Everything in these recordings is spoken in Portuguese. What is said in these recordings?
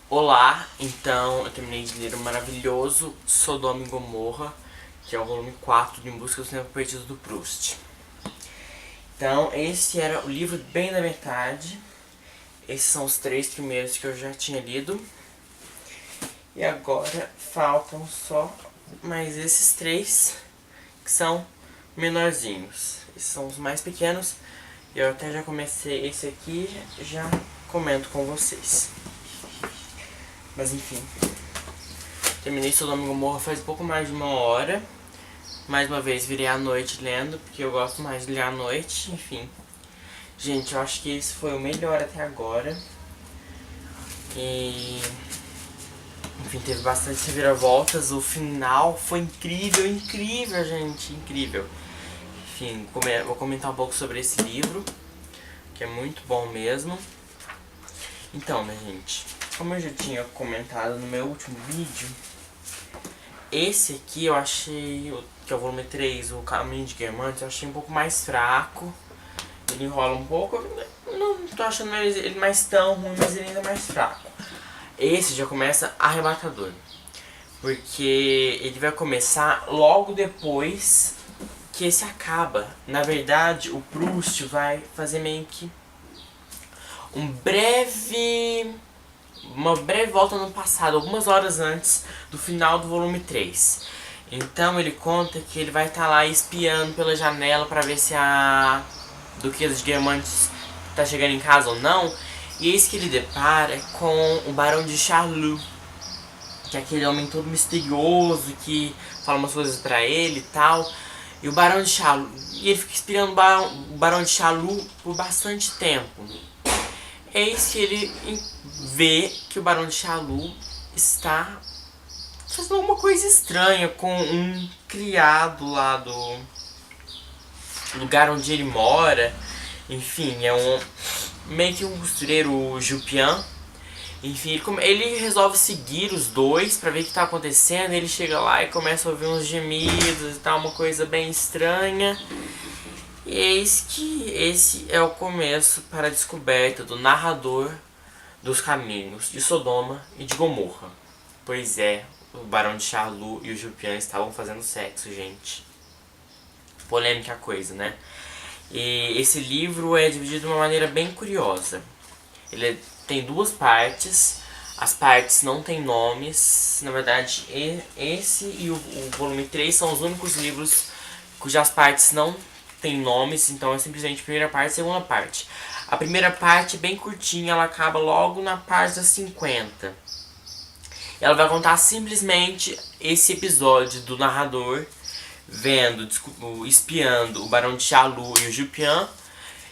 Olá, então eu terminei de ler o maravilhoso Sodoma e Gomorra, que é o volume 4 de Em Busca do Tempo Perdido do Proust. Então, esse era o livro bem da metade. Esses são os 3 primeiros que eu já tinha lido. E agora faltam só mais esses 3 que são menorzinhos. Esses são os mais pequenos. Eu até já comecei esse aqui, já comento com vocês. Mas enfim, terminei Sodoma e Gomorra faz pouco mais de 1 hora. Mais uma vez virei à noite lendo, porque eu gosto mais de ler à noite, enfim. Gente, eu acho que esse foi o melhor até agora. E... enfim, teve bastante reviravoltas. O final foi incrível, incrível, gente, incrível. Enfim, vou comentar um pouco sobre esse livro, que é muito bom mesmo. Então, né, gente, como eu já tinha comentado no meu último vídeo, esse aqui eu achei, que é o volume 3, o Caminho de Guermantes, eu achei um pouco mais fraco. Ele enrola um pouco, eu não tô achando ele mais tão ruim, mas ele ainda é mais fraco. Esse já começa arrebatador, porque ele vai começar logo depois que esse acaba. Na verdade, o Proust vai fazer meio que uma breve volta no passado, algumas horas antes do final do volume 3. Então ele conta que ele vai estar lá espiando pela janela para ver se a Duquesa de Guermantes tá chegando em casa ou não. E eis que ele depara com o Barão de Charlus, que é aquele homem todo misterioso que fala umas coisas pra ele e tal. E o Barão de Charlus, e ele fica espiando o Barão de Charlus por bastante tempo. Eis que ele vê que o Barão de Charlus está fazendo alguma coisa estranha com um criado lá do lugar onde ele mora. Enfim, é meio que um costureiro, o Jupian. Enfim, ele resolve seguir os dois pra ver o que tá acontecendo. Ele chega lá e começa a ouvir uns gemidos e tal, uma coisa bem estranha. E eis que esse é o começo para a descoberta do narrador dos caminhos de Sodoma e de Gomorra. Pois é, o Barão de Charlus e o Jupian estavam fazendo sexo, gente. Polêmica coisa, né? E esse livro é dividido de uma maneira bem curiosa. Ele tem 2 partes. As partes não têm nomes. Na verdade, esse e o volume 3 são os únicos livros cujas partes não têm nomes. Então é simplesmente primeira parte e segunda parte. A primeira parte é bem curtinha, ela acaba logo na página 50. Ela vai contar simplesmente esse episódio do narrador vendo, espiando o Barão de Charlus e o Jupian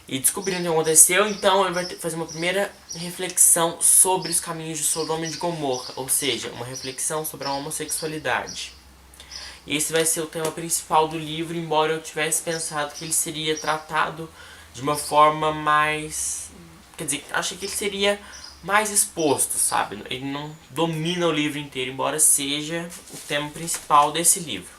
e descobrindo o que aconteceu. Então ele vai fazer uma primeira reflexão sobre os caminhos de Sodoma e de Gomorra, ou seja, uma reflexão sobre a homossexualidade. E esse vai ser o tema principal do livro, embora eu tivesse pensado que ele seria tratado de uma forma mais... quer dizer, achei que ele seria mais exposto, sabe? Ele não domina o livro inteiro, embora seja o tema principal desse livro.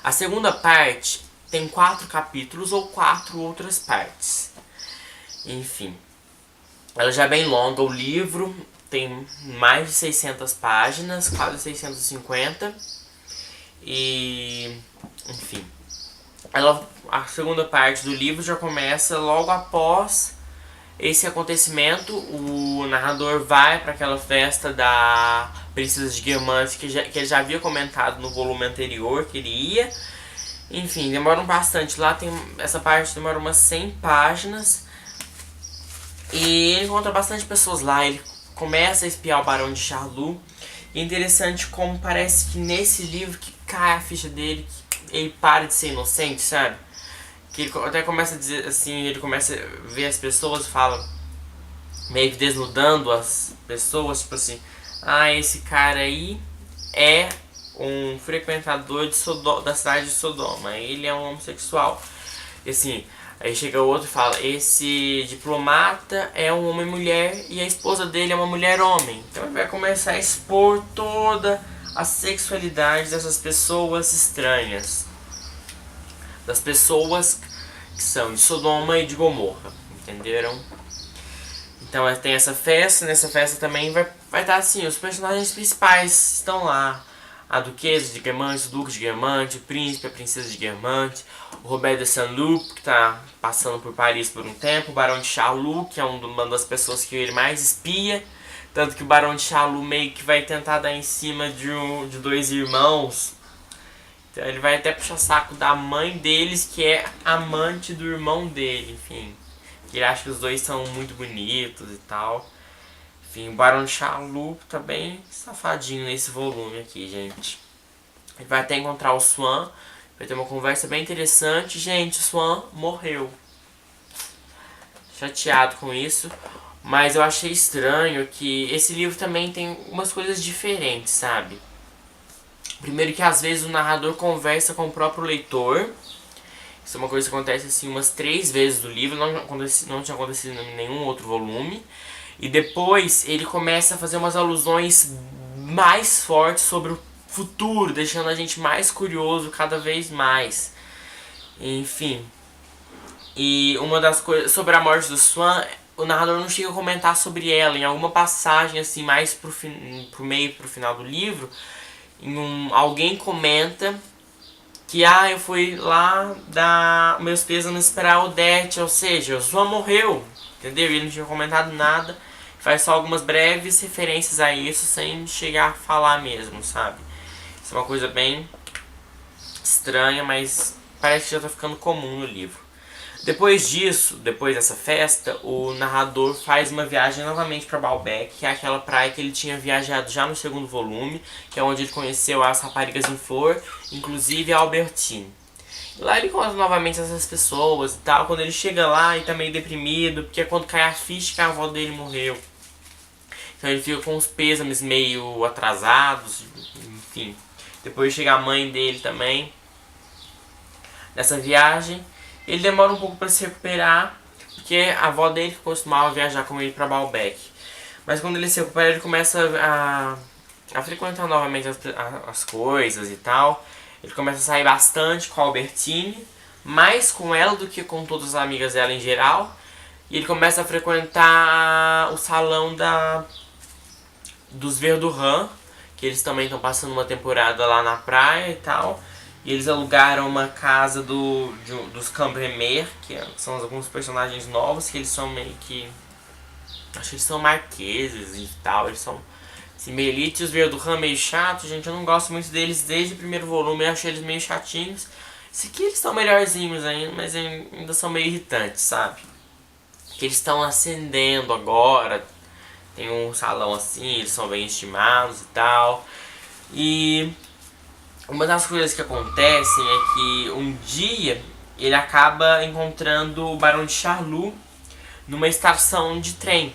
A segunda parte tem 4 capítulos ou 4 outras partes. Enfim, ela já é bem longa. O livro tem mais de 600 páginas, quase 650. E, enfim, a segunda parte do livro já começa logo após esse acontecimento. O narrador vai para aquela festa da Princesa de Guermantes que ele já havia comentado no volume anterior que ele ia. Enfim, demoram bastante. Lá tem essa parte demora umas 100 páginas. E ele encontra bastante pessoas lá. Ele começa a espiar o Barão de Charlus. E é interessante como parece que nesse livro que cai a ficha dele, que ele para de ser inocente, sabe? Que ele até começa a dizer assim, ele começa a ver as pessoas e fala, meio que desnudando as pessoas, tipo assim, esse cara aí é um frequentador da cidade de Sodoma, ele é um homossexual. E assim, aí chega outro e fala, esse diplomata é um homem-mulher e a esposa dele é uma mulher-homem. Então ele vai começar a expor toda a sexualidade dessas pessoas estranhas, das pessoas que são de Sodoma e de Gomorra, entenderam? Então tem essa festa, nessa festa também vai estar assim, os personagens principais estão lá. A Duquesa de Guermantes, o Duque de Guermantes, o Príncipe, a Princesa de Guermantes, o Robert de Saint-Loup, que está passando por Paris por um tempo, o Barão de Charlus, que é uma das pessoas que ele mais espia, tanto que o Barão de Charlus meio que vai tentar dar em cima de dois irmãos. Então ele vai até puxar saco da mãe deles, que é amante do irmão dele, enfim. Ele acha que os dois são muito bonitos e tal. Enfim, o Barão de Charlus tá bem safadinho nesse volume aqui, gente. Ele vai até encontrar o Swan. Vai ter uma conversa bem interessante. Gente, o Swan morreu. Chateado com isso. Mas eu achei estranho que esse livro também tem umas coisas diferentes, sabe? Primeiro que às vezes o narrador conversa com o próprio leitor. Isso é uma coisa que acontece assim umas 3 vezes no livro. Não tinha acontecido em nenhum outro volume. E depois ele começa a fazer umas alusões mais fortes sobre o futuro, deixando a gente mais curioso cada vez mais. Enfim. E uma das coisas sobre a morte do Swan, o narrador não chega a comentar sobre ela. Em alguma passagem assim mais pro meio, pro final do livro, alguém comenta que eu fui lá dar meus pêsames para a Odete, ou seja, o Swan morreu. Entendeu? Ele não tinha comentado nada. Faz só algumas breves referências a isso sem chegar a falar mesmo, sabe? Isso é uma coisa bem estranha, mas parece que já tá ficando comum no livro. Depois disso, depois dessa festa, o narrador faz uma viagem novamente para Baalbek, que é aquela praia que ele tinha viajado já no segundo volume, que é onde ele conheceu as raparigas em flor, inclusive a Albertine. Lá ele encontra novamente essas pessoas e tal. Quando ele chega lá, ele tá meio deprimido, porque é quando cai a ficha que a avó dele morreu. Então ele fica com os pêsames meio atrasados, enfim. Depois chega a mãe dele também. Nessa viagem, ele demora um pouco para se recuperar, porque a avó dele costumava viajar com ele para Baalbek. Mas quando ele se recupera, ele começa a frequentar novamente as coisas e tal. Ele começa a sair bastante com a Albertine, mais com ela do que com todas as amigas dela em geral. E ele começa a frequentar o salão dos Verdurand, que eles também estão passando uma temporada lá na praia e tal. E eles alugaram uma casa dos Cambremer, que são alguns personagens novos, que eles são meio que... acho que eles são marqueses e tal, eles são... assim, meio elite. Os Verdurand meio chatos, gente, eu não gosto muito deles desde o primeiro volume, eu achei eles meio chatinhos. Esse aqui eles estão melhorzinhos ainda, mas ainda são meio irritantes, sabe? Que eles estão ascendendo agora, tem um salão assim, eles são bem estimados e tal. E uma das coisas que acontecem é que um dia ele acaba encontrando o Barão de Charlus numa estação de trem.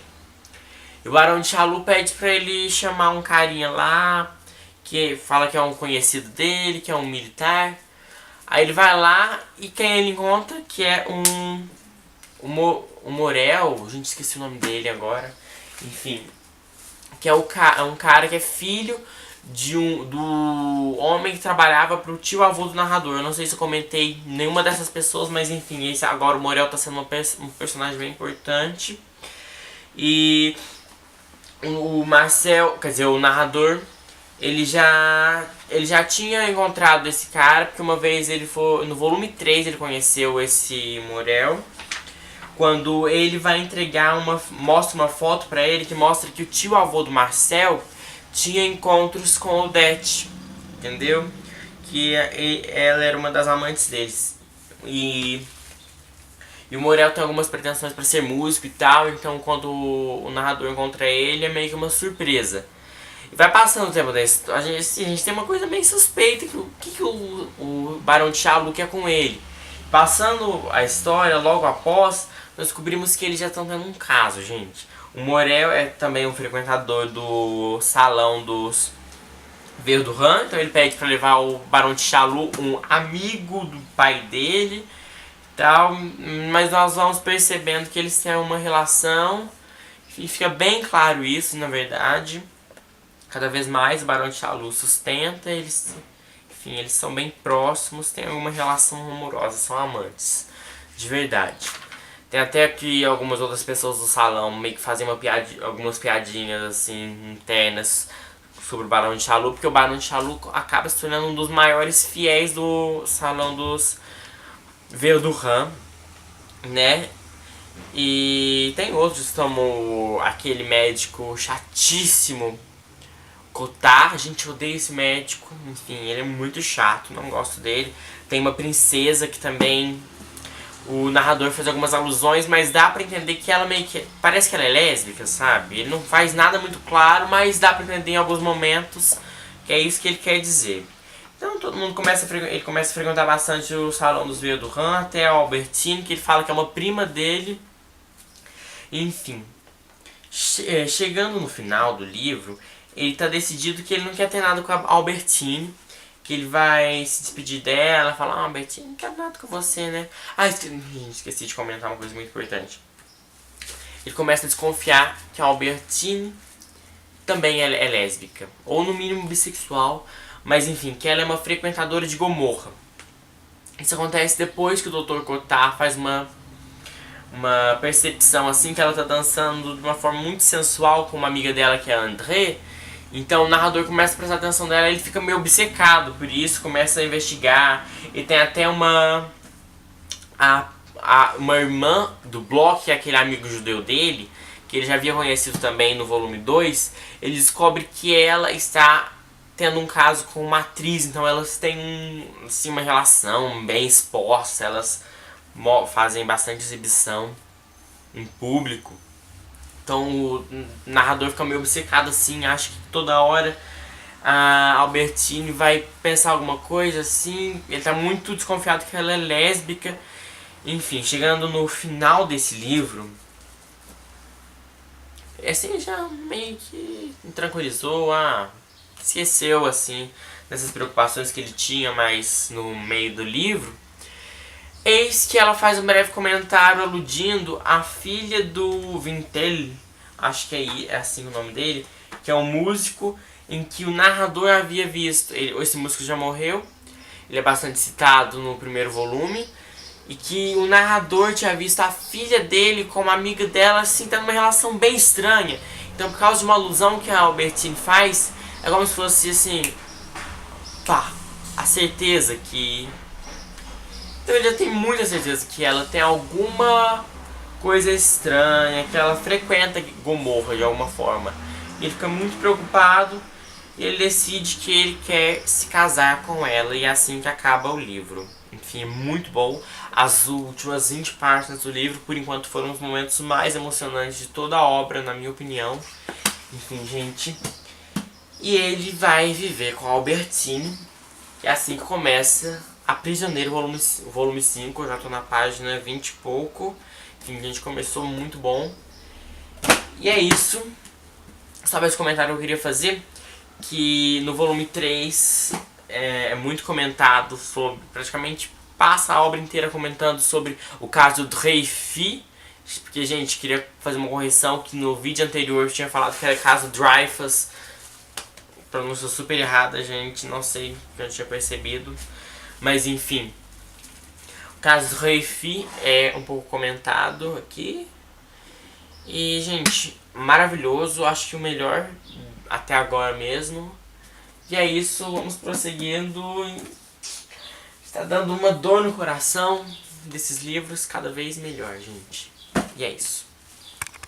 E o Barão de Charlus pede pra ele chamar um carinha lá, que fala que é um conhecido dele, que é um militar. Aí ele vai lá e quem ele encontra, que é o Morel, gente, esqueci o nome dele agora. Enfim, que é um cara que é filho do homem que trabalhava pro tio avô do narrador. Eu não sei se eu comentei nenhuma dessas pessoas, mas enfim, agora o Morel tá sendo um personagem bem importante. E o Marcel, quer dizer, o narrador, ele já tinha encontrado esse cara, porque uma vez ele foi, no volume 3 ele conheceu esse Morel. Quando ele vai entregar mostra uma foto pra ele que mostra que o tio avô do Marcel tinha encontros com Odete, entendeu? Que ela era uma das amantes deles. E o Morel tem algumas pretensões pra ser músico e tal, então quando o narrador encontra ele é meio que uma surpresa. E vai passando o tempo da história, a gente tem uma coisa bem suspeita, que o Barão de Charlus quer com ele. Passando a história, logo após, nós descobrimos que eles já estão tendo um caso, gente. O Morel é também um frequentador do salão dos Verdurand, então ele pede para levar o Barão de Charlus, um amigo do pai dele, tal. Mas nós vamos percebendo que eles têm uma relação e fica bem claro isso, na verdade. Cada vez mais o Barão de Charlus sustenta, eles são bem próximos, têm uma relação amorosa, são amantes, de verdade. Tem até que algumas outras pessoas do salão meio que fazem algumas piadinhas assim internas sobre o Barão de Chalupa, porque o Barão de Chalupa acaba se tornando um dos maiores fiéis do salão dos Verdurhan, né? E tem outros como aquele médico chatíssimo Cotar, a gente odeia esse médico, enfim, ele é muito chato, não gosto dele. Tem uma princesa que também o narrador faz algumas alusões, mas dá pra entender que ela meio que... parece que ela é lésbica, sabe? Ele não faz nada muito claro, mas dá pra entender em alguns momentos que é isso que ele quer dizer. Então todo mundo ele começa a frequentar bastante o salão dos Verdurhan, até a Albertine, que ele fala que é uma prima dele. Enfim, chegando no final do livro, ele tá decidido que ele não quer ter nada com a Albertine, que ele vai se despedir dela, falar: ah, Albertine, não quero nada com você, né? Ah, esqueci de comentar uma coisa muito importante. Ele começa a desconfiar que a Albertine também é lésbica, ou no mínimo bissexual, mas enfim, que ela é uma frequentadora de Gomorra. Isso acontece depois que o Dr. Cotar faz uma percepção assim, que ela tá dançando de uma forma muito sensual com uma amiga dela que é a André. Então o narrador começa a prestar atenção nela, ele fica meio obcecado por isso, começa a investigar. E tem até uma irmã do Bloch, que é aquele amigo judeu dele, que ele já havia conhecido também no volume 2. Ele descobre que ela está tendo um caso com uma atriz, então elas têm assim, uma relação bem exposta, elas fazem bastante exibição em público. Então o narrador fica meio obcecado assim, acha que toda hora a Albertine vai pensar alguma coisa assim. Ele tá muito desconfiado que ela é lésbica. Enfim, chegando no final desse livro, assim já meio que me tranquilizou, esqueceu assim dessas preocupações que ele tinha mais no meio do livro. Eis que ela faz um breve comentário aludindo à filha do Vintel, acho que é assim o nome dele, que é um músico em que o narrador havia visto. Esse músico já morreu, ele é bastante citado no primeiro volume, e que o narrador tinha visto a filha dele como amiga dela, assim, tendo uma relação bem estranha. Então, por causa de uma alusão que a Albertine faz, é como se fosse assim, pá, a certeza que... Então ele já tem muita certeza que ela tem alguma coisa estranha, que ela frequenta Gomorra de alguma forma. Ele fica muito preocupado e ele decide que ele quer se casar com ela, e é assim que acaba o livro. Enfim, é muito bom. As últimas 20 páginas do livro, por enquanto, foram os momentos mais emocionantes de toda a obra, na minha opinião. Enfim, gente. E ele vai viver com a Albertine, e é assim que começa A Prisioneira, volume 5, eu já tô na página 20 e pouco. Enfim, gente, começou muito bom. E é isso. Sabe esse comentário que eu queria fazer? Que no volume 3 é muito comentado sobre... praticamente passa a obra inteira comentando sobre o caso Dreyfus. Porque, gente, queria fazer uma correção que no vídeo anterior eu tinha falado que era caso Dreyfus. Pronúncia super errada, gente, não sei, que eu tinha percebido. Mas enfim, o caso Dreyfus é um pouco comentado aqui. E, gente, maravilhoso, acho que o melhor até agora mesmo. E é isso, vamos prosseguindo. Está dando uma dor no coração desses livros cada vez melhor, gente. E é isso.